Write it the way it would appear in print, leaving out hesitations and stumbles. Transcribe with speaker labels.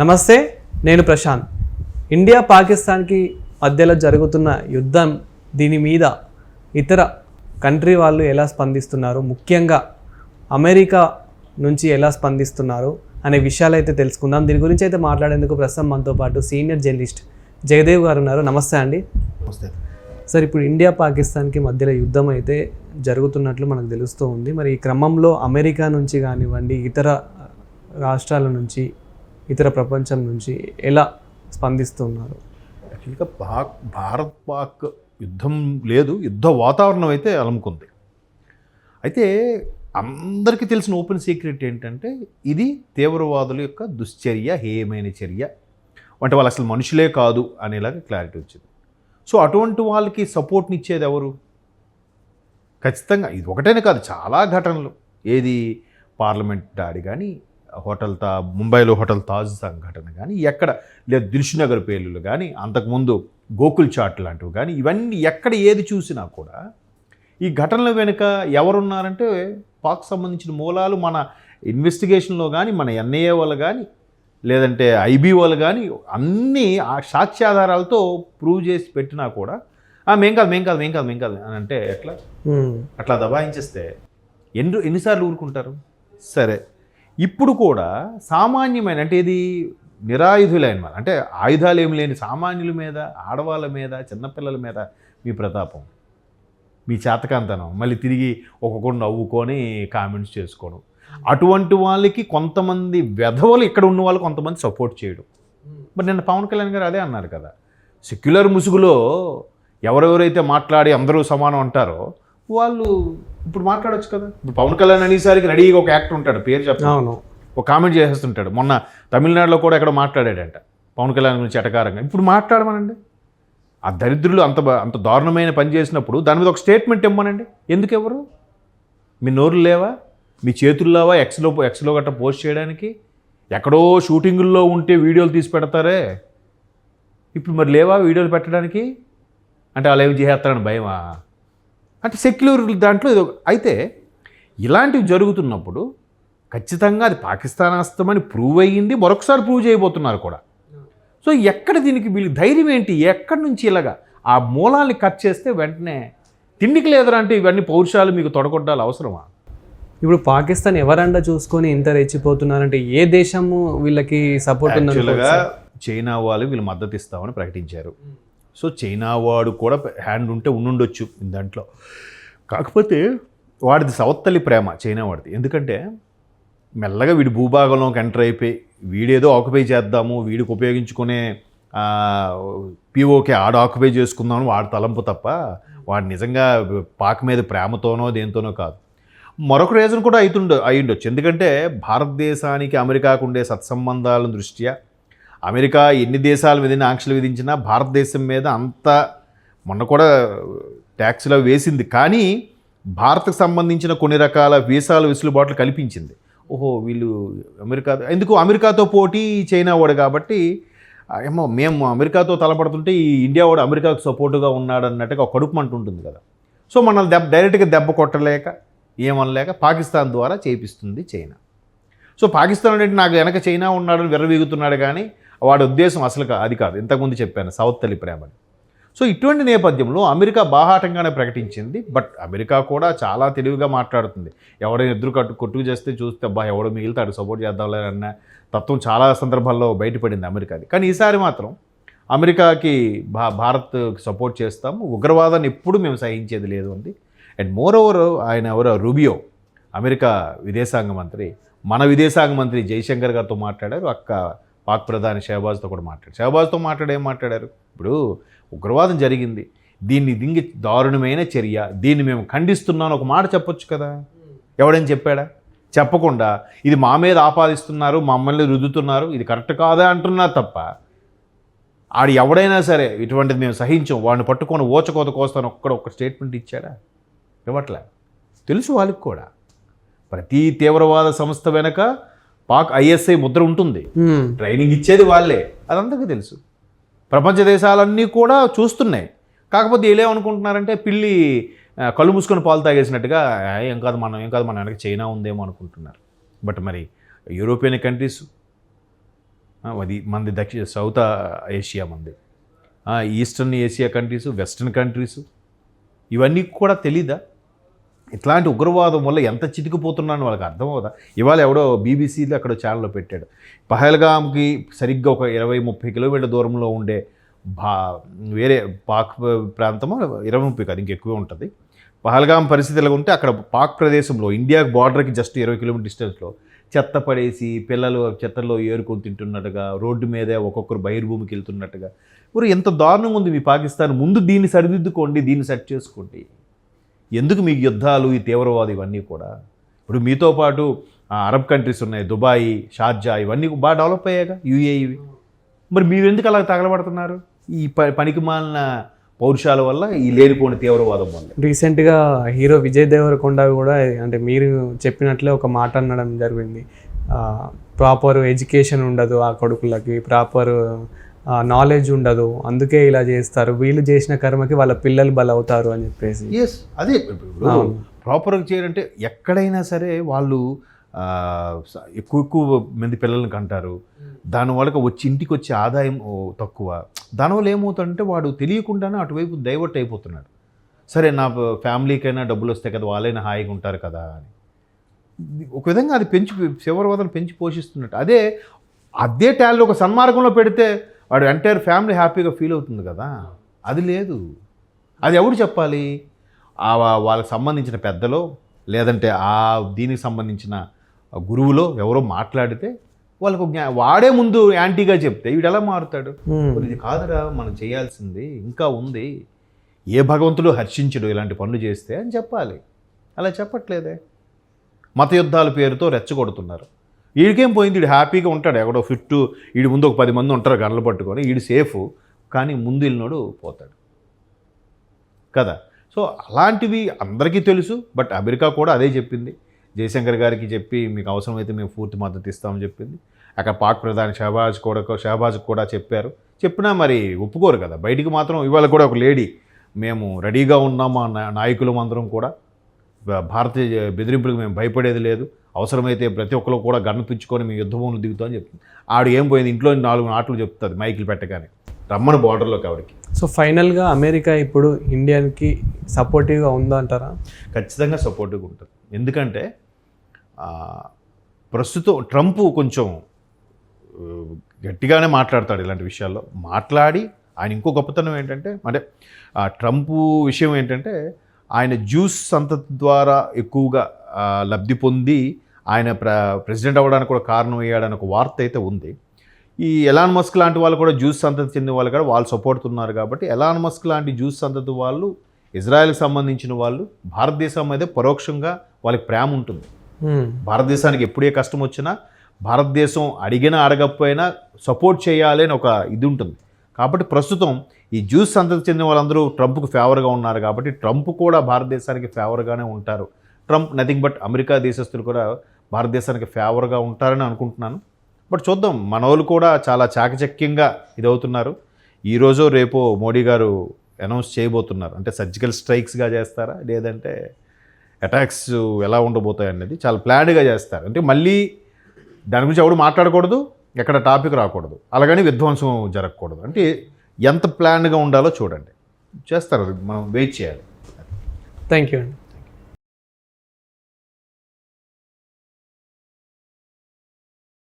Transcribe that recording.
Speaker 1: నమస్తే, నేను ప్రశాంత్. ఇండియా పాకిస్తాన్కి మధ్యలో జరుగుతున్న యుద్ధం, దీని మీద ఇతర కంట్రీ వాళ్ళు ఎలా స్పందిస్తున్నారు, ముఖ్యంగా అమెరికా నుంచి ఎలా స్పందిస్తున్నారు అనే విషయాలు అయితే తెలుసుకుందాం. దీని గురించి అయితే మాట్లాడేందుకు ప్రస్తుతం మనతో పాటు సీనియర్ జర్నలిస్ట్ జయదేవ్ గారు ఉన్నారు. నమస్తే అండి.
Speaker 2: నమస్తే
Speaker 1: సార్, ఇప్పుడు ఇండియా పాకిస్తాన్కి మధ్యలో యుద్ధం అయితే జరుగుతున్నట్లు మనకు తెలుస్తూ ఉంది. మరి ఈ క్రమంలో అమెరికా నుంచి కానివ్వండి, ఇతర రాష్ట్రాల నుంచి, ఇతర ప్రపంచం నుంచి ఎలా స్పందిస్తున్నారు?
Speaker 2: యాక్చువల్గా భారత్ పాక్ యుద్ధం లేదు, యుద్ధ వాతావరణం అయితే అలముకుంది. అయితే అందరికీ తెలిసిన ఓపెన్ సీక్రెట్ ఏంటంటే ఇది తీవ్రవాదుల యొక్క దుశ్చర్య, హేయమైన చర్య, అంటే వాళ్ళు అసలు మనుషులే కాదు అనేలాగా క్లారిటీ వచ్చింది. సో అటువంటి వాళ్ళకి సపోర్ట్ని ఇచ్చేది ఎవరు? ఖచ్చితంగా ఇది ఒకటేనే కాదు, చాలా ఘటనలు. ఏది పార్లమెంట్ దాడి కానీ, ముంబైలో హోటల్ తాజ్ సంఘటన కానీ, ఎక్కడ లేదా దిల్షునగర్ పేలులు కానీ, అంతకుముందు గోకుల్ చాట్ లాంటివి కానీ, ఇవన్నీ ఎక్కడ ఏది చూసినా కూడా ఈ ఘటనల వెనుక ఎవరున్నారంటే పాక్ సంబంధించిన మూలాలు మన ఇన్వెస్టిగేషన్లో కానీ, మన ఎన్ఐఏ వాళ్ళు కానీ, లేదంటే ఐబీ వాళ్ళు కానీ అన్నీ ఆ సాక్ష్యాధారాలతో ప్రూవ్ చేసి పెట్టినా కూడా మేం కాదు అని అంటే అట్లా దబాయించేస్తే ఎన్నిసార్లు ఊరుకుంటారు? సరే, ఇప్పుడు కూడా సామాన్యమైన, అంటే ఇది నిరాయుధులైన, అంటే ఆయుధాలు ఏమి లేని సామాన్యుల మీద, ఆడవాళ్ళ మీద, చిన్నపిల్లల మీద మీ ప్రతాపం, మీ చేతకాంతనం, మళ్ళీ తిరిగి ఒక్కొక్కరు నవ్వుకొని కామెంట్స్ చేసుకోవడం, అటువంటి వాళ్ళకి కొంతమంది వెధవలు ఇక్కడ ఉన్న వాళ్ళు కొంతమంది సపోర్ట్ చేయడం. మరి నిన్న పవన్ కళ్యాణ్ గారు అదే అన్నారు కదా, సెక్యులర్ ముసుగులో ఎవరెవరైతే మాట్లాడి అందరూ సమానం అంటారో వాళ్ళు ఇప్పుడు మాట్లాడవచ్చు కదా. ఇప్పుడు పవన్ కళ్యాణ్ అనేసరికి రెడీగా ఒక యాక్టర్ ఉంటాడు, పేరు చెప్తాను, ఒక కామెంట్ చేసేస్తుంటాడు. మొన్న తమిళనాడులో కూడా ఎక్కడో మాట్లాడాడంట పవన్ కళ్యాణ్ గురించి ఎటకారంగా. ఇప్పుడు మాట్లాడమనండి. ఆ దరిద్రులు అంత దారుణమైన పని చేసినప్పుడు దాని మీద ఒక స్టేట్మెంట్ ఇవ్వమనండి. ఎందుకు ఎవరు? మీ నోరులు లేవా? మీ చేతులు లేవా ఎక్స్లో గట్రా పోస్ట్ చేయడానికి? ఎక్కడో షూటింగుల్లో ఉంటే వీడియోలు తీసి పెడతారే, ఇప్పుడు మరి లేవా వీడియోలు పెట్టడానికి? అంటే వాళ్ళు ఏమి చేస్తారని భయమా? అంటే సెక్యులర్ దాంట్లో ఇది. అయితే ఇలాంటివి జరుగుతున్నప్పుడు ఖచ్చితంగా అది పాకిస్తాన్ హస్తమని ప్రూవ్ అయ్యింది, మరొకసారి ప్రూవ్ చేయబోతున్నారు కూడా. సో ఎక్కడ దీనికి వీళ్ళకి ధైర్యం ఏంటి? ఎక్కడి నుంచి ఇలాగా ఆ మూలాల్ని కట్ చేస్తే వెంటనే తిండికి లేదరా అంటే ఇవన్నీ పౌరుషాలు మీకు తొడగొట్టాలి అవసరమా?
Speaker 1: ఇప్పుడు పాకిస్తాన్ ఎవరండా చూసుకొని ఇంత రెచ్చిపోతున్నారంటే ఏ దేశము వీళ్ళకి సపోర్ట్ ఉందని?
Speaker 2: యాక్చువల్గా చైనా వాళ్ళు వీళ్ళు మద్దతు ఇస్తామని ప్రకటించారు. సో చైనా వాడు కూడా హ్యాండ్ ఉంటే ఉండుండొచ్చు దాంట్లో. కాకపోతే వాడిది సవత్తల్లి ప్రేమ చైనా వాడిది. ఎందుకంటే మెల్లగా వీడి భూభాగంలోకి ఎంటర్ అయిపోయి వీడేదో ఆక్యుపై చేద్దాము, వీడికి ఉపయోగించుకునే పీఓకే ఆడ ఆక్యుపై చేసుకుందామని వాడి తలంపు తప్ప వాడు నిజంగా పాక్ మీద ప్రేమతోనో దేంతోనో కాదు. మరొక రీజన్ కూడా అయ్యుండొచ్చు. ఎందుకంటే భారతదేశానికి అమెరికాకు ఉండే సత్సంబంధాల దృష్ట్యా అమెరికా ఎన్ని దేశాల మీద ఆంక్షలు విధించినా భారతదేశం మీద అంత మొన్న కూడా ట్యాక్స్లో వేసింది, కానీ భారత్కు సంబంధించిన కొన్ని రకాల వీసాలు వెసులుబాట్లు కల్పించింది. ఓహో వీళ్ళు అమెరికాతో పోటీ చైనా వాడు కాబట్టి ఏమో మేము అమెరికాతో తలపడుతుంటే ఈ ఇండియా వాడు అమెరికాకు సపోర్టుగా ఉన్నాడు అన్నట్టుగా ఒక కడుపు మంట ఉంటుంది కదా. సో మనల్ని డైరెక్ట్గా దెబ్బ కొట్టలేక ఏమనలేక పాకిస్తాన్ ద్వారా చేపిస్తుంది చైనా. సో పాకిస్తాన్ అంటే నాకు వెనక చైనా ఉన్నాడని విర్రవీగుతున్నాడు, కానీ వాడి ఉద్దేశం అసలు అది కాదు. ఇంతకుముందు చెప్పాను సౌత్ తల్లి ప్రేమని. సో ఇటువంటి నేపథ్యంలో అమెరికా బాహాటంగానే ప్రకటించింది. బట్ అమెరికా కూడా చాలా తెలివిగా మాట్లాడుతుంది. ఎవరైనా ఎదురు కొట్టుకు చేస్తే చూస్తే ఎవడో మిగిలితే అటు సపోర్ట్ చేద్దాంలే అన్న తత్వం చాలా సందర్భాల్లో బయటపడింది అమెరికాది. కానీ ఈసారి మాత్రం అమెరికాకి భారత్ సపోర్ట్ చేస్తాము, ఉగ్రవాదాన్ని ఎప్పుడు మేము సహించేది లేదు అంది. అండ్ మోర్ ఓవర్ ఆయన రూబియో, అమెరికా విదేశాంగ మంత్రి, మన విదేశాంగ మంత్రి జైశంకర్ గారితో మాట్లాడారు. పాక్ ప్రధాని షహబాజ్తో కూడా షహబాజ్తో ఏం మాట్లాడారు? ఇప్పుడు ఉగ్రవాదం జరిగింది, దీన్ని దారుణమైన చర్య, దీన్ని మేము ఖండిస్తున్నాను ఒక మాట చెప్పొచ్చు కదా. ఎవడైనా చెప్పాడా? చెప్పకుండా ఇది మా మీద ఆపాదిస్తున్నారు, మమ్మల్ని రుద్దుతున్నారు, ఇది కరెక్ట్ కాదా అంటున్నారు తప్ప ఆడు ఎవడైనా సరే ఇటువంటిది మేము సహించాం, వాడిని పట్టుకొని ఓచకోత కోస్తాను ఒక్క స్టేట్మెంట్ ఇచ్చాడా? ఇవ్వట్లే. తెలుసు వాళ్ళకి కూడా ప్రతి తీవ్రవాద సంస్థ వెనక పాక్ ఐఎస్ఐ ముద్ర ఉంటుంది, ట్రైనింగ్ ఇచ్చేది వాళ్ళే, అదంతకు తెలుసు. ప్రపంచ దేశాలన్నీ కూడా చూస్తున్నాయి. కాకపోతే వీళ్ళేమనుకుంటున్నారంటే పిల్లి కళ్ళు మూసుకొని పాలు తాగేసినట్టుగా ఏం కాదు మన వెనక చైనా ఉందేమో అనుకుంటున్నారు. బట్ మరి యూరోపియన్ కంట్రీస్ అది మనది సౌత్ ఏషియా మంది, eastern Asia countries, western countries, ఇవన్నీ కూడా తెలీదా? ఇట్లాంటి ఉగ్రవాదం వల్ల ఎంత చితికిపోతున్నానో వాళ్ళకి అర్థం అవుదా? ఇవాళ ఎవడో బీబీసీలో అక్కడ ఛానల్లో పెట్టాడు, పహల్గామ్కి సరిగ్గా ఒక 20-30 కిలోమీటర్ల దూరంలో ఉండే వేరే పాక్ ప్రాంతము, 20-30 కాదు ఇంకెక్కువే ఉంటుంది, పహల్గామ్ పరిస్థితి ఎలా ఉంటే అక్కడ పాక్ ప్రదేశంలో ఇండియా బార్డర్కి జస్ట్ 20 కిలోమీటర్ డిస్టెన్స్లో చెత్త పడేసి పిల్లలు చెత్తల్లో ఏరుకొని తింటున్నట్టుగా, రోడ్డు మీదే ఒక్కొక్కరు బహిర్భూమికి వెళ్తున్నట్టుగా, మరి ఎంత దారుణంగా ఉంది మీ పాకిస్తాన్. ముందు దీన్ని సరిదిద్దుకోండి, దీన్ని సెట్ చేసుకోండి. ఎందుకు మీకు యుద్ధాలు, ఈ తీవ్రవాదం ఇవన్నీ కూడా? ఇప్పుడు మీతో పాటు అరబ్ కంట్రీస్ ఉన్నాయి, దుబాయ్, షార్జా, ఇవన్నీ బాగా డెవలప్ అయ్యాక, యూఏఈవి. మరి మీరు ఎందుకు అలా తగలబడుతున్నారు? ఈ పనికి మాలిన పౌరుషాల వల్ల, ఈ లేనిపోని తీవ్రవాదం వల్ల.
Speaker 1: రీసెంట్గా హీరో విజయ్ దేవరకొండ కూడా అంటే మీరు చెప్పినట్లే ఒక మాట అనడం జరిగింది, ప్రాపర్ ఎడ్యుకేషన్ ఉండదు ఆ కొడుకులకి, ప్రాపర్ నాలెడ్జ్ ఉండదు, అందుకే ఇలా చేస్తారు, వీళ్ళు చేసిన కర్మకి వాళ్ళ పిల్లలు బలవుతారు అని చెప్పేసి.
Speaker 2: ఎస్, అదే ఇప్పుడు ప్రాపర్గా చేయాలంటే ఎక్కడైనా సరే వాళ్ళు ఎక్కువ మంది పిల్లల్ని కంటారు, దానివల్ల ఇంటికి వచ్చే ఆదాయం తక్కువ. దానివల్ల ఏమవుతుందంటే వాడు తెలియకుండానే అటువైపు డైవర్ట్ అయిపోతున్నాడు. సరే నా ఫ్యామిలీకైనా డబ్బులు వస్తాయి కదా, వాళ్ళైనా హాయిగా ఉంటారు కదా అని ఒక విధంగా అది తీవ్రవాదం పెంచి పోషిస్తున్నట్టు. అదే టాలెంట్ ఒక సన్మార్గంలో పెడితే వాడు ఎంటైర్ ఫ్యామిలీ హ్యాపీగా ఫీల్ అవుతుంది కదా. అది లేదు. అది ఎవడు చెప్పాలి? వాళ్ళకి సంబంధించిన పెద్దలో, లేదంటే దీనికి సంబంధించిన గురువులో ఎవరో మాట్లాడితే వాళ్ళకు వాడే ముందు యాంటీగా చెప్తే వీడు ఎలా మారుతాడు? ఇది కాదురా మనం చేయాల్సింది ఇంకా ఉంది, ఏ భగవంతుడు హర్షించడు ఇలాంటి పనులు చేస్తే అని చెప్పాలి. అలా చెప్పట్లేదే. మత యుద్ధాల పేరుతో రెచ్చగొడుతున్నారు. వీడికేం పోయింది, వీడు హ్యాపీగా ఉంటాడు, ఎక్కడో ఫిట్, వీడి ముందు ఒక 10 మంది ఉంటారు గన్నులు పట్టుకొని, వీడు సేఫ్, కానీ ముందు వెళ్ళినోడు పోతాడు కదా. సో అలాంటివి అందరికీ తెలుసు. బట్ అమెరికా కూడా అదే చెప్పింది, జయశంకర్ గారికి చెప్పి మీకు అవసరమైతే మేము పూర్తి మద్దతు ఇస్తామని చెప్పింది. అక్కడ పాక్ ప్రధాని షహబాజ్ కూడా చెప్పారు. చెప్పినా మరి ఒప్పుకోరు కదా బయటికి మాత్రం. ఇవాళ కూడా ఒక లేడీ, మేము రెడీగా ఉన్నాం, మా నాయకులం అందరం కూడా భారతీయ బెదిరింపులకు మేము భయపడేది లేదు, అవసరమైతే ప్రతి ఒక్కరు కూడా గన్ను పిచ్చుకొని మేము యుద్ధభూములు దిగుతామని చెప్తుంది. ఆడు ఏం పోయింది, ఇంట్లో 4 మాటలు చెప్తుంది మైకులు పెట్టగానే, రమ్మని బార్డర్లోకి ఆవిడకి.
Speaker 1: సో ఫైనల్గా అమెరికా ఇప్పుడు ఇండియాకి సపోర్టివ్గా ఉందా అంటారా?
Speaker 2: ఖచ్చితంగా సపోర్టివ్గా ఉంటుంది. ఎందుకంటే ప్రస్తుతం ట్రంప్ కొంచెం గట్టిగానే మాట్లాడతాడు ఇలాంటి విషయాల్లో. మాట్లాడి ఆయన ఇంకో గొప్పతనం ఏంటంటే, అంటే ట్రంప్ విషయం ఏంటంటే, ఆయన జ్యూస్ సంతతి ద్వారా ఎక్కువగా లబ్ధి పొంది ఆయన ప్రెసిడెంట్ అవ్వడానికి కూడా కారణం అయ్యాడని ఒక వార్త అయితే ఉంది. ఈ ఎలాన్ మస్క్ లాంటి వాళ్ళు కూడా జ్యూస్ సంతతి చెందిన వాళ్ళు కూడా వాళ్ళు సపోర్ట్ ఉన్నారు. కాబట్టి ఎలాన్ మస్క్ లాంటి జ్యూస్ సంతతి వాళ్ళు, ఇజ్రాయెల్కి సంబంధించిన వాళ్ళు, భారతదేశం మీద పరోక్షంగా వాళ్ళకి ప్రేమ ఉంటుంది. భారతదేశానికి ఎప్పుడే కష్టం వచ్చినా భారతదేశం అడిగినా అడగకపోయినా సపోర్ట్ చేయాలి అని ఒక ఇది ఉంటుంది. కాబట్టి ప్రస్తుతం ఈ జ్యూస్ సంతతి చెందిన వాళ్ళందరూ ట్రంప్కు ఫేవర్గా ఉన్నారు. కాబట్టి ట్రంప్ కూడా భారతదేశానికి ఫేవర్గానే ఉంటారు. ట్రంప్ నథింగ్ బట్ అమెరికా దేశస్తులు కూడా భారతదేశానికి ఫేవర్గా ఉంటారని అనుకుంటున్నాను. బట్ చూద్దాం, మన వాళ్ళు కూడా చాలా చాకచక్యంగా ఇది అవుతున్నారు. ఈరోజు రేపో మోడీ గారు అనౌన్స్ చేయబోతున్నారు. అంటే సర్జికల్ స్ట్రైక్స్గా చేస్తారా, లేదంటే అటాక్స్ ఎలా ఉండబోతాయి అనేది చాలా ప్లాన్గా చేస్తారు. అంటే మళ్ళీ దాని గురించి ఎవడు మాట్లాడకూడదు, ఎక్కడ టాపిక్ రాకూడదు, అలాగని విధ్వంసం జరగకూడదు. అంటే ఎంత ప్లాన్గా ఉండాలో చూడండి, చేస్తారు. మనం వెయిట్ చేయాలి.
Speaker 1: థ్యాంక్ యూ అండి.